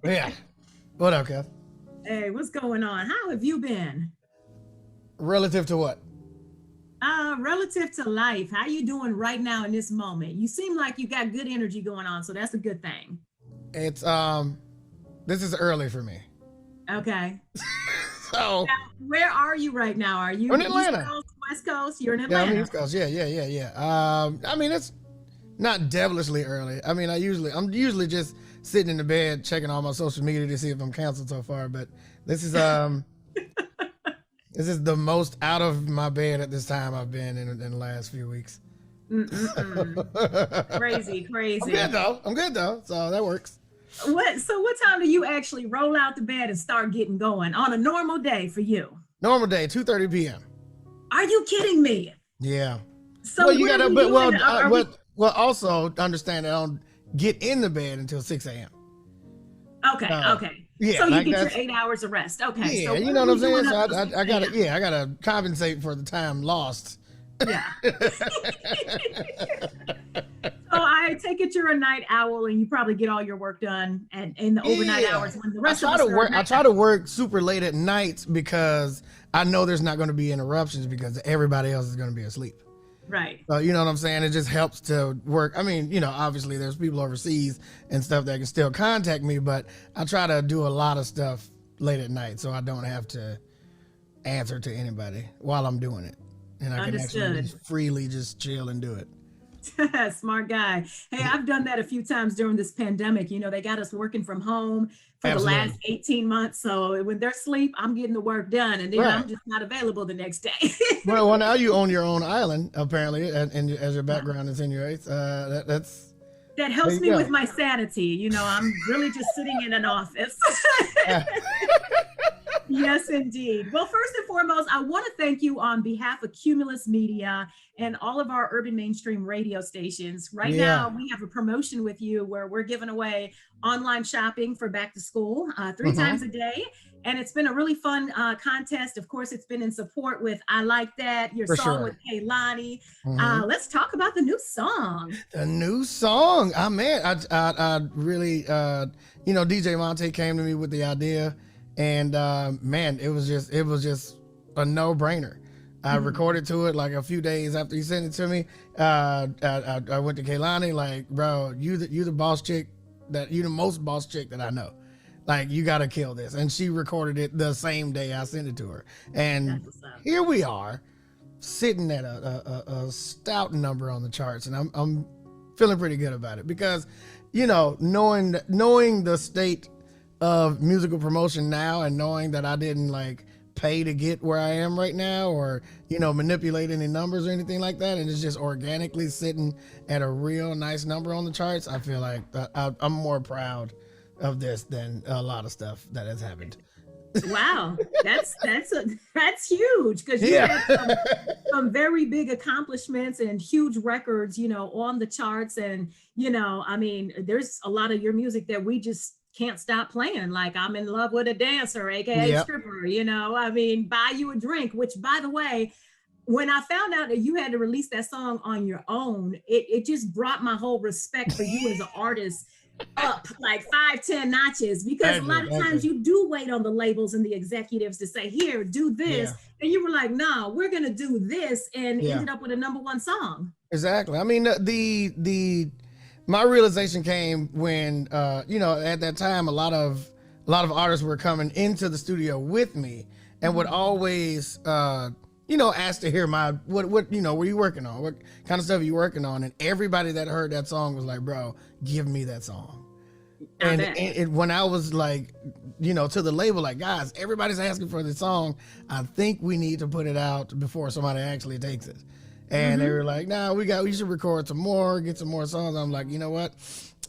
Yeah. What up, Kev? Hey, what's going on? How have you been? Relative to what? Relative to life, how you doing right now in this moment? You seem like you got good energy going on, so that's a good thing. It's this is early for me. Okay. So Now, where are you right now? Are you I'm in East Atlanta. Coast, West Coast? You're in Yeah, I'm in Atlanta. East Coast. Yeah. I mean it's not devilishly early. I mean I'm usually just sitting in the bed checking all my social media to see if I'm canceled so far, but this is this is the most out of my bed at this time I've been in the last few weeks. Mm-mm-mm. Crazy, I'm good crazy. though. I'm good though. So that works. What time do you actually roll out the bed and start getting going on a normal day for you? Normal day, 2:30 p.m. Are you kidding me? Yeah. Well, So you what are gotta, we but doing? Are we well, also understand that I don't get in the bed until 6 a.m. okay, Uh, okay. yeah, So you like get your that's 8 hours of rest. Okay, yeah, so you what know are what I'm we saying. doing So up till 6 I gotta, a.m.? yeah, I gotta compensate for the time lost. Yeah. So I take it you're a night owl and you probably get all your work done and in the overnight Yeah, hours when the rest of us are I night try to work super late at nights because I know there's not going to be interruptions because everybody else is going to be asleep. right. So you know what I'm saying? It just helps to work. I mean, obviously there's people overseas and stuff that can still contact me, but I try to do a lot of stuff late at night so I don't have to answer to anybody while I'm doing it. And I can actually Understood. just freely just chill and do it. Smart guy. Hey, I've done that a few times during this pandemic. They got us working from home for the last Absolutely. 18 months. So when they're asleep, I'm getting the work done and then Right. I'm just not available the next day. Well, now you own your own island, apparently, and as your Yeah. background insinuates. That's That there helps you me go. with my sanity. I'm really just sitting in an office. Uh, Yes, indeed. Well, first and foremost, I want to thank you on behalf of Cumulus Media and all of our urban mainstream radio stations. Right yeah. now, we have a promotion with you where we're giving away online shopping for back to school three Hmm. times a day. And it's been a really fun contest. Of course, it's been in support with I Like That, your For song sure. with Kehlani. Hmm. Let's talk about the new song. A new song. Oh man, I really DJ Monte came to me with the idea, and man, it was just a no brainer. I Mhm. recorded to it like a few days after he sent it to me. I went to Kehlani like, bro, you the boss chick you the most boss chick that I know. Like you gotta kill this, and she recorded it the same day I sent it to her, and That's what's up. here we are sitting at a stout number on the charts, and I'm feeling pretty good about it because, knowing the state of musical promotion now, and knowing that I didn't like pay to get where I am right now, or manipulate any numbers or anything like that, and it's just organically sitting at a real nice number on the charts. I feel like I'm more proud of this than a lot of stuff that has happened. Wow, that's huge because you've Yeah. had some very big accomplishments and huge records, on the charts. And I mean, there's a lot of your music that we just can't stop playing. Like I'm in love with a dancer, aka Yep. stripper. I mean, buy you a drink. Which, by the way, when I found out that you had to release that song on your own, it just brought my whole respect for you as an artist up like 5, 10 notches because a Thank you. lot of Thank times you. you do wait on the labels and the executives to say, here, do this. Yeah. And you were like, no, we're going to do this, and Yeah. ended up with a #1 song. Exactly. I mean, the my realization came when at that time a lot of artists were coming into the studio with me and would Mhm. always ask to hear my what were you working on, what kind of stuff are you working on, and everybody that heard that song was like, bro, give me that song. I And bet. when I was like, to the label, like, guys, everybody's asking for this song. I think we need to put it out before somebody actually takes it. And they Hmm. were like, nah, we should record some more, get some more songs. I'm like, you know what?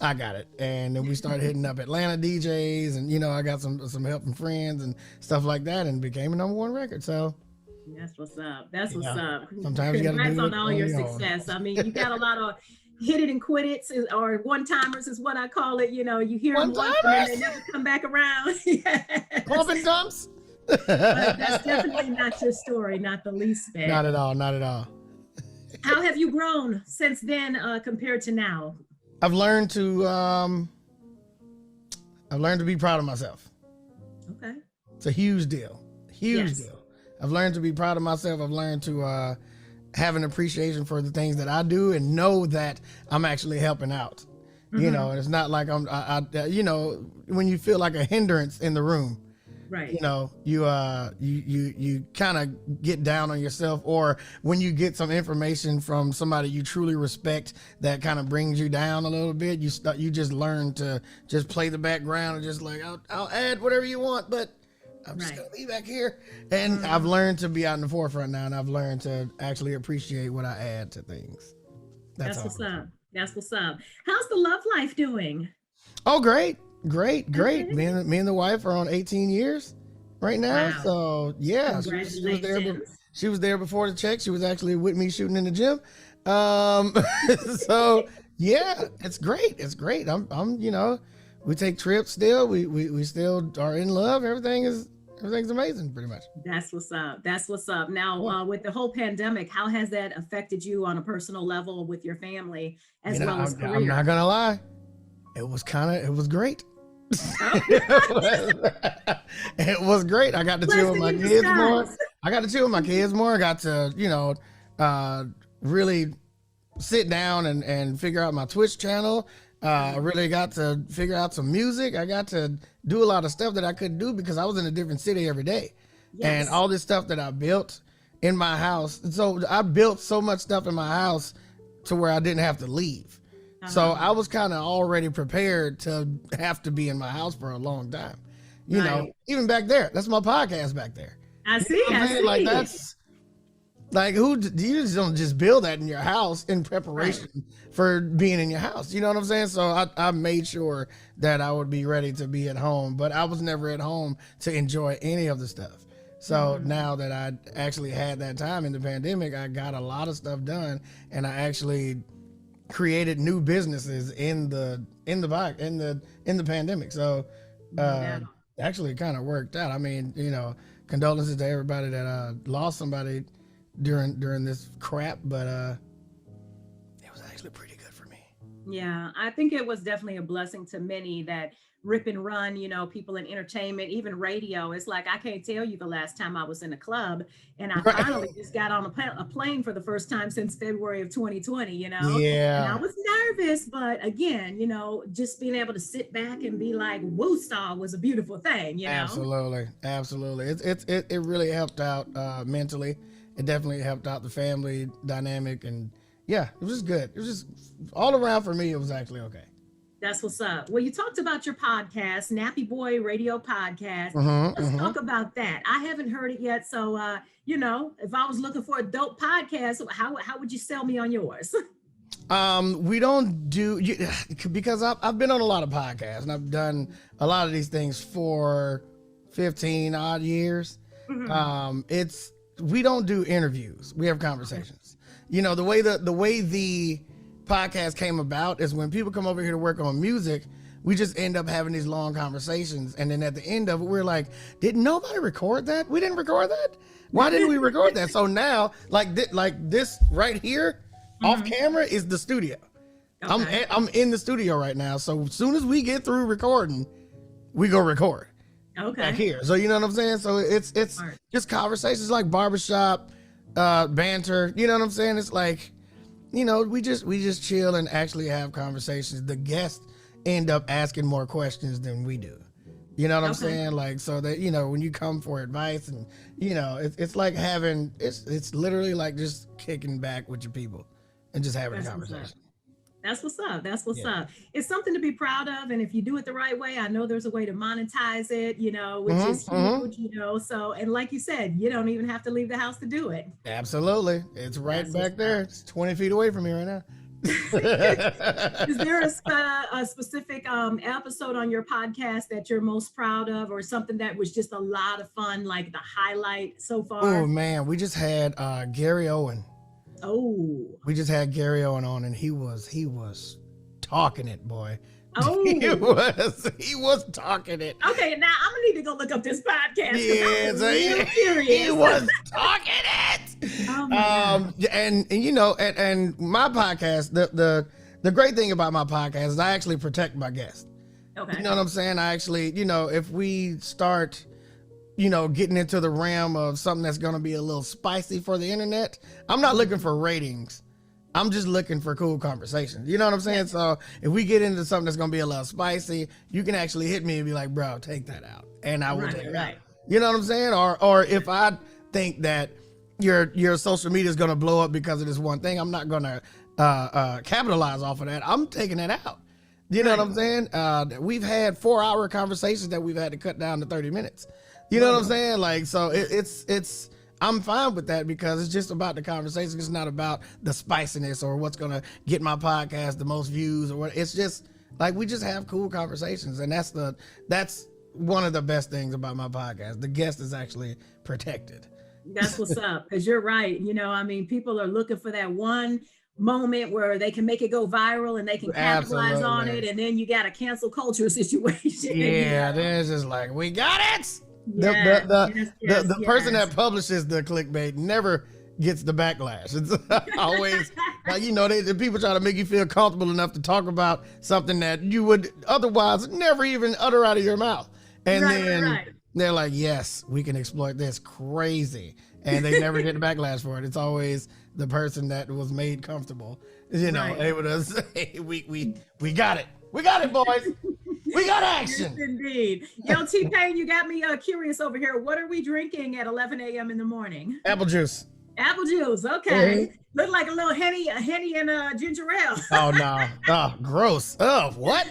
I got it. And then we started hitting up Atlanta DJs, and I got some help from friends and stuff like that, and became a #1 record. So That's what's up. That's what's yeah, up. sometimes you got to Congrats do on it all on your your own. success. I mean, you got a lot of hit it and quit it or one timers is what I call it. You hear them One once and then they timers, never come back around. Yes. pump and dumps. But that's definitely not your story, not the least bit. Not at all. Not at all. How have you grown since then compared to now? I've learned to I've learned to be proud of myself. Okay. It's a huge deal. Huge Yes. deal. I've learned to be proud of myself. I've learned to have an appreciation for the things that I do and know that I'm actually helping out. You know, it's not like you know, when you feel like a hindrance in the room, Right. you know, you kind of get down on yourself, or when you get some information from somebody you truly respect that kind of brings you down a little bit, you just learn to just play the background and just like, I'll add whatever you want, but I'm just gonna be back here. And I've learned to be out in the forefront now, and I've learned to actually appreciate what I add to things. That's what's up. That's what's up. How's the love life doing? Oh, great. Okay. Me and the wife are on 18 years right now. Wow. So yeah, she was there before the check. She was actually with me shooting in the gym. So yeah, it's great. It's great. I'm you know, we take trips still. We still are in love. Everything's amazing pretty much. That's what's up. That's what's up. Now, with the whole pandemic, how has that affected you on a personal level with your family as well as career? I'm not gonna lie. It was great. It was great. I got to chill with my kids more. I got to, you know, really sit down and figure out my Twitch channel. I really got to figure out some music. I got to do a lot of stuff that I couldn't do because I was in a different city every day. Yes. And all this stuff that I built in my house. So I built so much stuff in my house to where I didn't have to leave. So I was kind of already prepared to have to be in my house for a long time. You know, even back there, that's my podcast back there. I see. I see. Like that's like, you just don't just build that in your house in preparation for being in your house. You know what I'm saying? So I made sure that I would be ready to be at home, but I was never at home to enjoy any of the stuff. So now that I actually had that time in the pandemic, I got a lot of stuff done, and I actually created new businesses in the pandemic. So actually kind of worked out. I mean, you know, condolences to everybody that lost somebody during this crap, but it was actually pretty good for me. Yeah, I think it was definitely a blessing to many that rip and run, you know, people in entertainment, even radio. It's like, I can't tell you the last time I was in a club, and I finally just got on a plane for the first time since February of 2020, you know? Yeah. And I was nervous, but again, you know, just being able to sit back and be like, woo-star was a beautiful thing, you know? Absolutely. It really helped out mentally. It definitely helped out the family dynamic, and yeah, it was just good. It was just all around for me. It was actually okay. That's what's up. Well, you talked about your podcast, Nappy Boy Radio podcast. Let's talk about that. I haven't heard it yet. So, you know, if I was looking for a dope podcast, how would you sell me on yours? We don't do, because I've been on a lot of podcasts, and I've done a lot of these things for 15 odd years. We don't do interviews. We have conversations. You know, the way the podcast came about is when people come over here to work on music, we just end up having these long conversations, and then at the end of it, we're like, did nobody record that? We didn't record that? Why didn't we record that? So now, like this right here, off camera is the studio. Okay. I'm in the studio right now, so as soon as we get through recording, we go record. Okay. Back here. So you know what I'm saying? So it's just conversations like barbershop, banter. You know what I'm saying? It's like, you know, we just chill and actually have conversations. The guests end up asking more questions than we do. You know what I'm saying? Like, so that, you know, when you come for advice, and, you know, it's like it's literally like just kicking back with your people and just having a conversation. That's what's up. That's what's up. It's something to be proud of. And if you do it the right way, I know there's a way to monetize it, you know, which is huge, you know. So, and like you said, you don't even have to leave the house to do it. Absolutely. It's right back there. It's 20 feet away from me right now. Is there a specific episode on your podcast that you're most proud of, or something that was just a lot of fun, like the highlight so far? Oh, man. We just had Gary Owen. We just had Gary Owen on, and he was talking it, boy. He was talking it. Okay, now I'm gonna need to go look up this podcast. Yeah, so he was talking it. And you know, and my podcast, the great thing about my podcast is I actually protect my guests. Okay. You know what I'm saying? I actually, if we start, getting into the realm of something that's going to be a little spicy for the internet, I'm not looking for ratings. I'm just looking for cool conversations. You know what I'm saying? So if we get into something that's going to be a little spicy, you can actually hit me and be like, bro, take that out. And I will take it out. You know what I'm saying? Or if I think that your social media is going to blow up because of this one thing, I'm not going to capitalize off of that. I'm taking it out. You know what I'm saying? We've had 4-hour conversations that we've had to cut down to 30 minutes. You know what I'm saying? Like, so it's I'm fine with that because it's just about the conversation. It's not about the spiciness or what's going to get my podcast the most views or what. It's just like, we just have cool conversations. And that's one of the best things about my podcast. The guest is actually protected. That's what's up. Cause you're right. People are looking for that one moment where they can make it go viral and they can capitalize on it. And then you got a cancel culture situation. Yeah. Then it's just like, we got it. The person that publishes the clickbait never gets the backlash. It's always like, the people try to make you feel comfortable enough to talk about something that you would otherwise never even utter out of your mouth. And then they're like, yes, we can exploit this crazy. And they never get the backlash for it. It's always the person that was made comfortable, able to say, we got it. We got it, boys. We got action. Yes, indeed. Yo, TPain, you got me curious over here. What are we drinking at 11 a.m. in the morning? Apple juice. Apple juice. Okay. Look like a little henny and ginger ale. Oh, no. Oh, gross. Oh, what?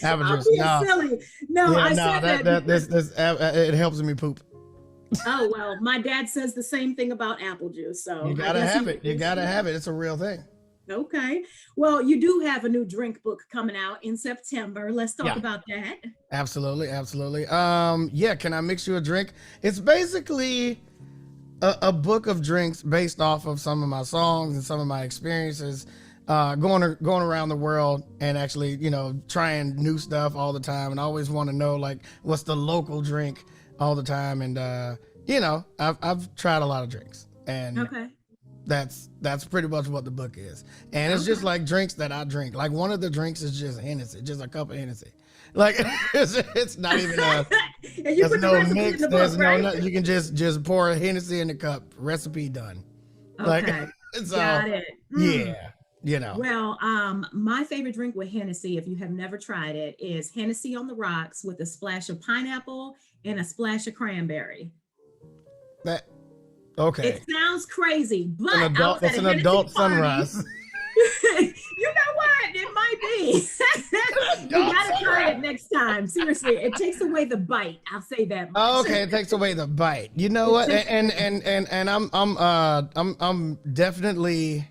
Apple juice. No. Silly. No, I said that. It helps me poop. Oh, well, my dad says the same thing about apple juice. So you gotta have it. You gotta have it. It's a real thing. Okay. Well, you do have a new drink book coming out in September. Let's talk about that. Absolutely. Can I mix you a drink? It's basically a book of drinks based off of some of my songs and some of my experiences going around the world and actually, trying new stuff all the time. And I always want to know, like, what's the local drink all the time. And, I've tried a lot of drinks. And that's pretty much what the book is. And it's just like drinks that I drink. Like, one of the drinks is just Hennessy, just a cup of Hennessy. Like, it's not even there's no mix. There's no, you can just pour a Hennessy in the cup. Recipe done. Okay. Like, Got it. Yeah. Well, my favorite drink with Hennessy, if you have never tried it, is Hennessy on the rocks with a splash of pineapple and a splash of cranberry. Okay. It sounds crazy, but it's an adult sunrise. You know what? It might be. You gotta try it next time. Seriously, it takes away the bite. I'll say that much. Okay, it takes away the bite. You know what? And I'm definitely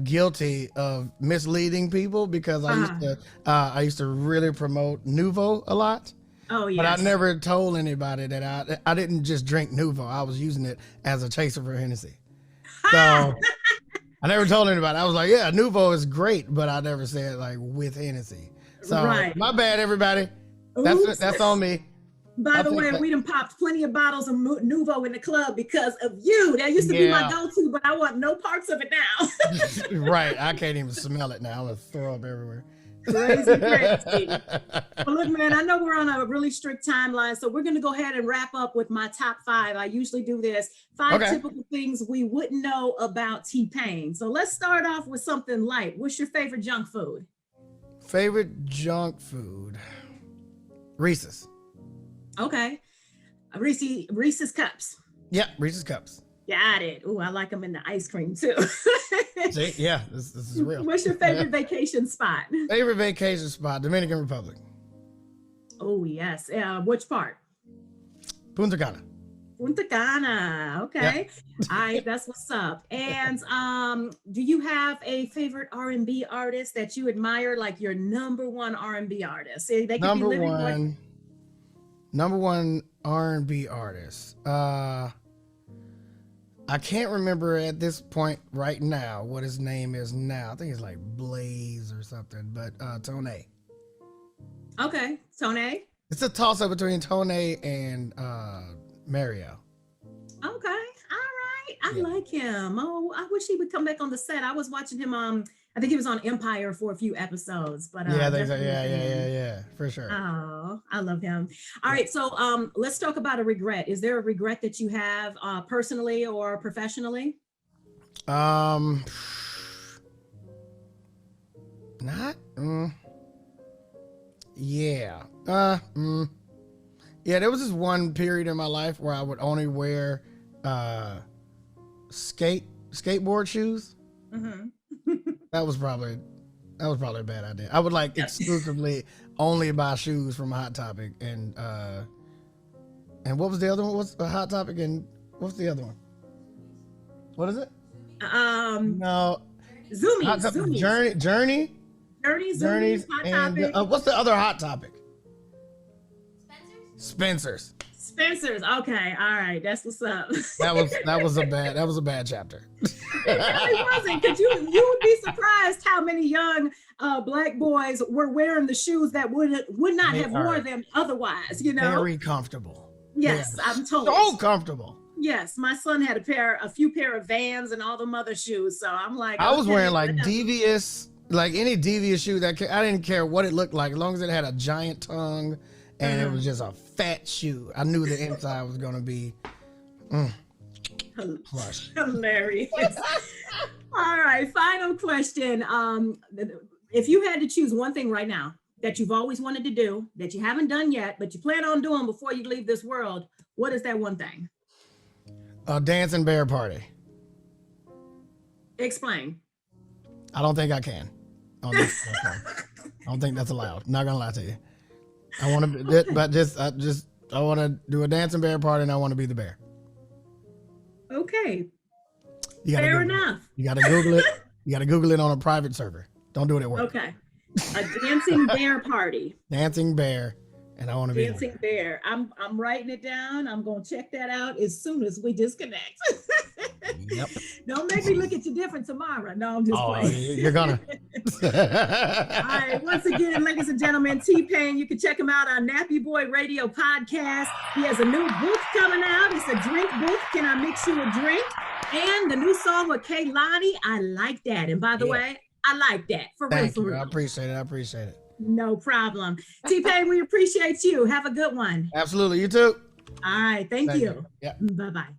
guilty of misleading people because I used to really promote Nuvo a lot. Oh, yes. But I never told anybody that I didn't just drink Nuvo. I was using it as a chaser for Hennessy. So I never told anybody. I was like, yeah, Nuvo is great, but I never said like with Hennessy. So my bad, everybody. That's on me. By the way, we done popped plenty of bottles of Nuvo in the club because of you. That used to be my go-to, but I want no parts of it now. Right. I can't even smell it now. I'm going to throw up everywhere. Crazy. Well, look, man, I know we're on a really strict timeline, so we're going to go ahead and wrap up with my top 5. I usually do this. 5 typical things we wouldn't know about TPain. So let's start off with something light. What's your favorite junk food? Favorite junk food? Reese's. Okay. Reese's Cups. Yep, Reese's Cups. Got it. Oh, I like them in the ice cream too. See? Yeah, this is real. What's your favorite vacation spot? Favorite vacation spot? Dominican Republic. Oh, yes. Which part? Punta Cana. Punta Cana. Okay. Yep. All right, that's what's up. And do you have a favorite R&B artist that you admire, like your number one R&B artist? They could number one R&B artist. I can't remember at this point right now what his name is now. I think it's like Blaze or something, but Tone. Okay, Tone. It's a toss-up between Tone and Mario. Okay, all right. I like him. Oh, I wish he would come back on the set. I was watching him I think he was on Empire for a few episodes, but Yeah, definitely a fan. yeah, for sure. Oh, I love him. All right, so let's talk about a regret. Is there a regret that you have personally or professionally? Not. Yeah. Yeah. There was this one period in my life where I would only wear skateboard shoes. Mm-hmm. That was probably a bad idea. I would like exclusively only buy shoes from Hot Topic and what was the other one? What's a Hot Topic and what's the other one? What is it? No. Zoomies. Journey. Zoomies, Hot Topic. And what's the other Hot Topic? Spencer's. Okay, all right, that's what's up. That was a bad chapter. It really wasn't, because you would be surprised how many young Black boys were wearing the shoes that would not have worn them otherwise. Very comfortable. Yes, yeah. I'm told. So comfortable. Yes, my son had a few pair of Vans and all the mother shoes. So I'm like, I was wearing like devious, like any devious shoe I didn't care what it looked like, as long as it had a giant tongue and it was just a fat shoe. I knew the inside was gonna be plush. Hilarious. All right, final question. If you had to choose one thing right now that you've always wanted to do, that you haven't done yet, but you plan on doing before you leave this world, what is that one thing? A dancing bear party. Explain. I don't think I can. I don't think that's allowed. Not gonna lie to you. I want to, but I want to do a dancing bear party, and I want to be the bear. Okay. Fair enough. You got to Google it. You got to Google it on a private server. Don't do it at work. Okay. A dancing bear party. Dancing bear. And I want to be dancing bear. I'm writing it down. I'm gonna check that out as soon as we disconnect. Yep. Don't make me look at you different tomorrow. No, I'm just playing. You're gonna. All right. Once again, ladies and gentlemen, TPain. You can check him out on Nappy Boy Radio podcast. He has a new book coming out. It's a drink book. Can I mix you a drink? And the new song with Kehlani. I like that. And by the way, I like that. For real. I appreciate it. No problem. TPain, we appreciate you. Have a good one. Absolutely. You too. All right. Thank you. Yeah. Bye-bye.